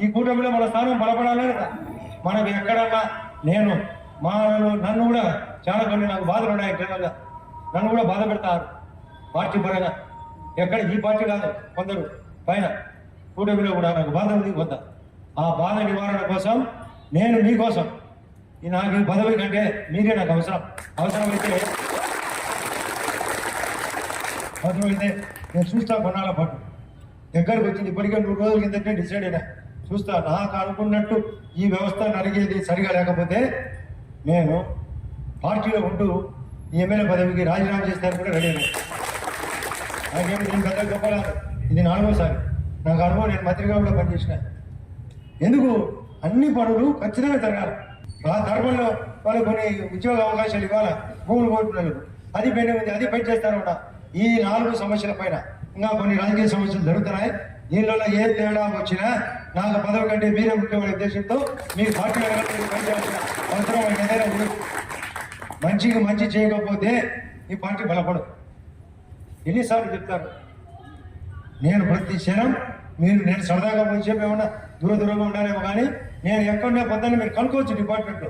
ఈ కూటమిలో మన స్థానం బలపడాలి కదా. మనకు ఎక్కడన్నా నేను నన్ను కూడా చాలా కొన్ని నాకు బాధలు ఉన్నాయి ఇంటర్నల్గా, నన్ను కూడా బాధ పెడతారు పార్టీ పరంగా. ఎక్కడ ఈ పార్టీ కాదు, కొందరు పైన కూటమిలో కూడా నాకు బాధ ఉంది కొంత. ఆ బాధ నివారణ కోసం నేను మీకోసం నాకు ఈ పదవి కంటే మీరే నాకు అవసరమైతే నేను చూస్తా కొన్నాళ్ళ పాటు. దగ్గరకు వచ్చింది ఇప్పటికే 3 రోజుల కిందనే డిసైడ్ అయినా. చూస్తా నాకు అనుకున్నట్టు ఈ వ్యవస్థ నడిగేది సరిగా లేకపోతే నేను పార్టీలో ఉంటూ ఈ ఎమ్మెల్యే పదవికి రాజీనామా చేస్తాను కూడా రెడీ అయినా. నాకేమి నేను పెద్దగా చెప్పలేదు, ఇది 4వసారి నాకు అనుభవం. నేను మంత్రిగా కూడా పనిచేసిన. ఎందుకు అన్ని పనులు ఖచ్చితంగా జరగాలి. ఆ ధర్మంలో వాళ్ళు కొన్ని ఉద్యోగ అవకాశాలు ఇవ్వాలి, భూములు కోరుకున్నారు, అది పెండింగ్ ఉంది, అది పని చేస్తాను కూడా. ఈ 4 సమస్యల పైన ఇంకా కొన్ని రాజకీయ సమస్యలు జరుగుతున్నాయి. దీనిలో ఏ తేడా వచ్చినా నాకు పదవి కంటే మీరే ముఖ్యమైన ఉద్దేశంతో మీ పార్టీ పనిచేయాల్సిన అవసరం ఏదైనా ఉంది. మంచికి మంచి చేయకపోతే ఈ పార్టీ బలపడదు. ఎన్నిసార్లు చెప్తారు? నేను ప్రతి క్షణం నేను సరదాగా పోయి చెప్పేమన్నా దూరంగా ఉండాలేమో, కానీ నేను ఎక్కడనే పొద్దున్న మీరు కనుక్కోవచ్చు డిపార్ట్మెంట్లో.